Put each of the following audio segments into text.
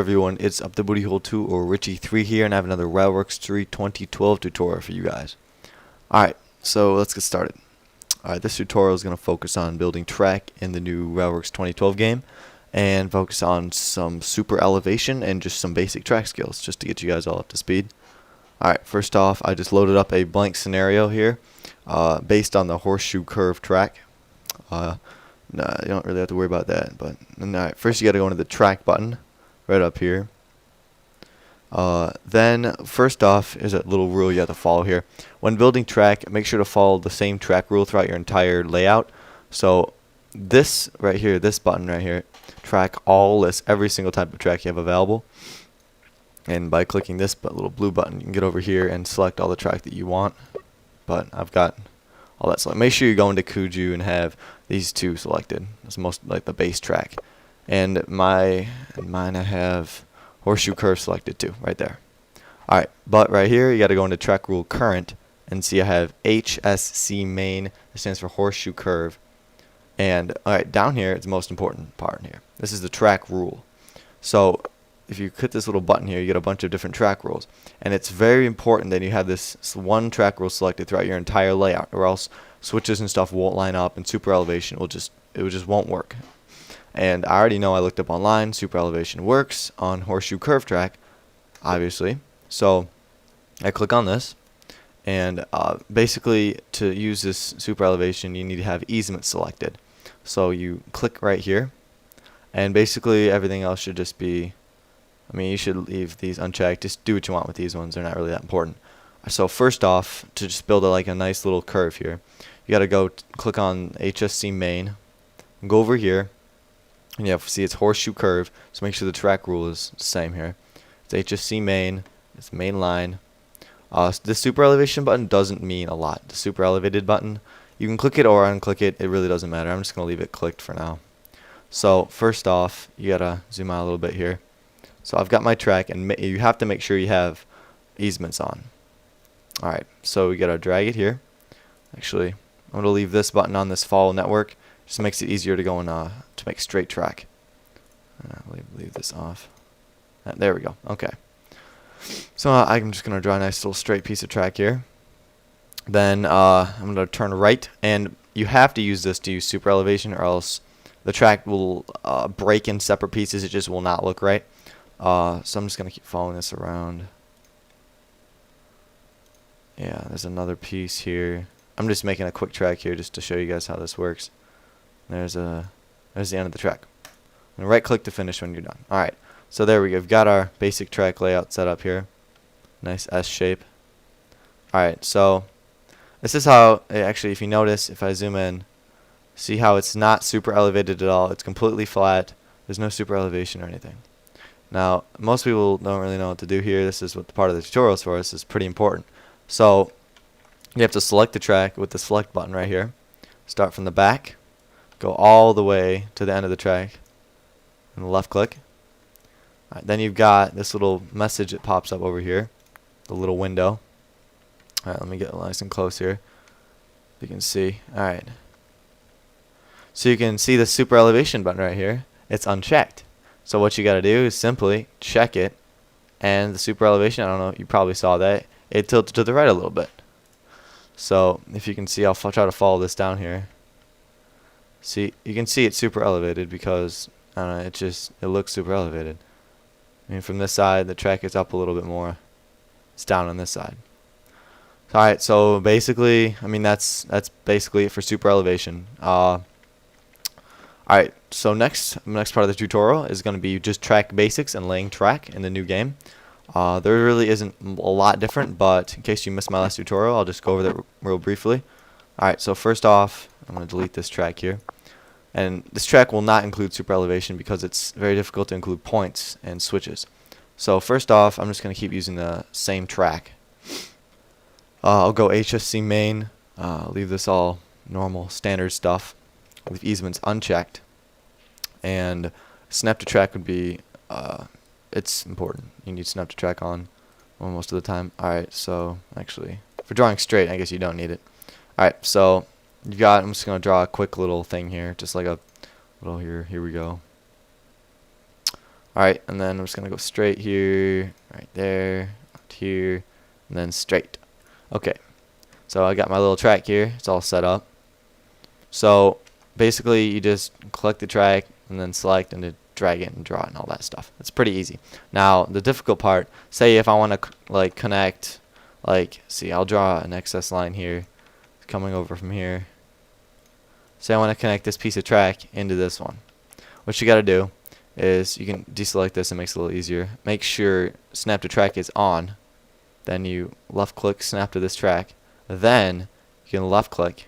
everyone, it's Up the Booty Hole 2 or Richie3 here, and I have another Railworks 3 2012 tutorial for you guys. Alright, so let's get started. Alright, this tutorial is going to focus on building track in the new Railworks 2012 game, and focus on some Superelevation and just some basic track skills, just to get you guys all up to speed. Alright, first off, I just loaded up a blank scenario here, based on the horseshoe curve track. No, you don't really have to worry about that. But alright, first you got to go into the track button right up here. Then first off is a little rule you have to follow here. When building track, make sure to follow the same track rule throughout your entire layout. So this right here, this button right here, track all lists every single type of track you have available. And by clicking this little blue button, you can get over here and select all the track that you want. But I've got all that selected. Make sure you go into Kuju and have these two selected. It's most like the base track. And mine I have horseshoe curve selected too, right there. Alright, but right here you gotta go into track rule current and see I have HSC main, that stands for horseshoe curve. And alright, down here it's the most important part here. This is the track rule. So if you click this little button here, you get a bunch of different track rules, and it's very important that you have this one track rule selected throughout your entire layout, or else switches and stuff won't line up, and Superelevation will just won't work. And I already know, I looked up online, Superelevation works on horseshoe curve track, obviously. So I click on this, and basically to use this Superelevation, you need to have easement selected. So you click right here, and basically everything else should just be, I mean, you should leave these unchecked. Just do what you want with these ones. They're not really that important. So first off, to just build like a nice little curve here, you got to go click on HSC main, and go over here, and you have to see it's horseshoe curve. So make sure the track rule is the same here. It's HSC main. It's main line. The super elevation button doesn't mean a lot. The super elevated button, you can click it or unclick it. It really doesn't matter. I'm just gonna leave it clicked for now. So first off, you gotta zoom out a little bit here. So I've got my track, and you have to make sure you have easements on. Alright, so we gotta drag it here. Actually, I'm gonna leave this button on this follow network. Just makes it easier to go and to make straight track. Leave this off. There we go. Okay. So I'm just gonna draw a nice little straight piece of track here. Then I'm gonna turn right, and you have to use this to use super elevation, or else the track will break in separate pieces. It just will not look right. So I'm just going to keep following this around. Yeah, there's another piece here. I'm just making a quick track here just to show you guys how this works. There's the end of the track. And right click to finish when you're done. Alright, so there we go. We've got our basic track layout set up here. Nice S shape. Alright, so this is how, actually if you notice, if I zoom in, see how it's not super elevated at all. It's completely flat. There's no super elevation or anything. Now, most people don't really know what to do here. This is what the part of the tutorial is for. This is pretty important. So, you have to select the track with the select button right here. Start from the back. Go all the way to the end of the track. And left click. Alright, then you've got this little message that pops up over here. The little window. Alright, let me get nice and close here. You can see. Alright. So you can see the super elevation button right here. It's unchecked. So what you got to do is simply check it, and the super elevation, I don't know, you probably saw that, it tilted to the right a little bit. So if you can see, I'll try to follow this down here. See, you can see it's super elevated because, I don't know, it looks super elevated. I mean, from this side, the track is up a little bit more. It's down on this side. Alright, so basically, I mean, that's basically it for super elevation. Alright, so next part of the tutorial is going to be just track basics and laying track in the new game. There really isn't a lot different, but in case you missed my last tutorial, I'll just go over that real briefly. Alright, so first off, I'm going to delete this track here. And this track will not include super elevation because it's very difficult to include points and switches. So first off, I'm just going to keep using the same track. I'll go HSC main, leave this all normal standard stuff. Leave easements unchecked, and snap to track would be it's important. You need snap to track on most of the time. Alright, so actually for drawing straight, I guess you don't need it. Alright, so you got, I'm just gonna draw a quick little thing here, just like a little here we go. Alright, and then I'm just going to go straight here, right there, out here, and then straight. Okay, so I got my little track here. It's all set up. So basically you just click the track and then select and drag it and draw it and all that stuff. It's pretty easy. Now the difficult part, say if I want to like connect, like, see, I'll draw an excess line here coming over from here. Say I want to connect this piece of track into this one. What you got to do is you can deselect this, and it makes it a little easier. Make sure snap to track is on. Then you left click snap to this track. Then you can left click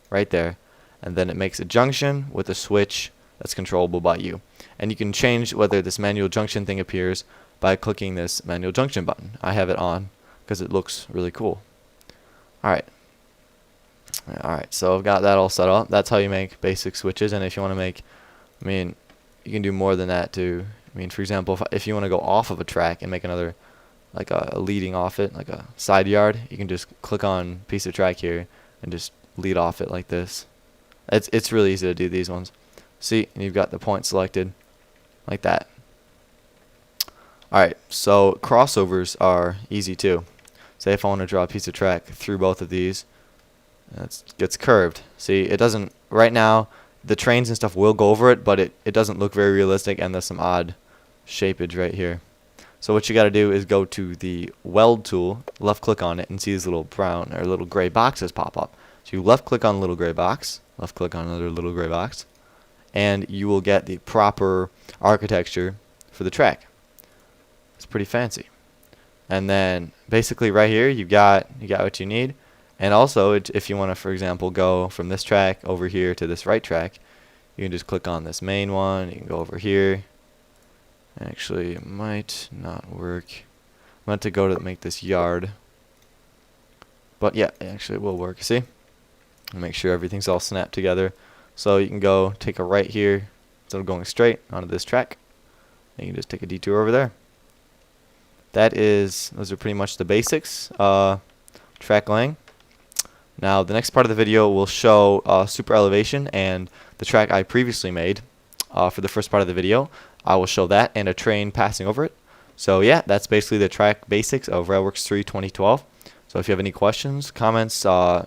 right there, and then it makes a junction with a switch that's controllable by you. And you can change whether this manual junction thing appears by clicking this manual junction button. I have it on because it looks really cool. Alright, so I've got that all set up. That's how you make basic switches. And if you want to make, I mean, you can do more than that too. I mean, for example, if you want to go off of a track and make another, like a leading off it, like a side yard, you can just click on piece of track here and just lead off it like this. It's really easy to do these ones. See, and you've got the point selected like that. Alright, so crossovers are easy too. Say if I want to draw a piece of track through both of these, it gets curved. See, it doesn't, right now, the trains and stuff will go over it, but it doesn't look very realistic, and there's some odd shapeage right here. So what you got to do is go to the Weld Tool, left click on it, and see these little brown or little gray boxes pop up. So you left click on the little gray box, left click on another little gray box, and you will get the proper architecture for the track. It's pretty fancy. And then basically right here you got what you need. And also if you want to, for example, go from this track over here to this right track, you can just click on this main one. You can go over here. Actually, it might not work. I meant to go to make this yard, but yeah, actually it will work. See, make sure everything's all snapped together. So you can go take a right here instead of going straight onto this track, and you can just take a detour over there. Those are pretty much the basics. Track laying. Now the next part of the video will show Superelevation and the track I previously made for the first part of the video. I will show that and a train passing over it. So yeah, that's basically the track basics of Railworks 3 2012. So if you have any questions, comments,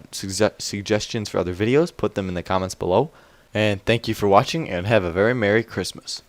suggestions for other videos, put them in the comments below. And thank you for watching, and have a very Merry Christmas.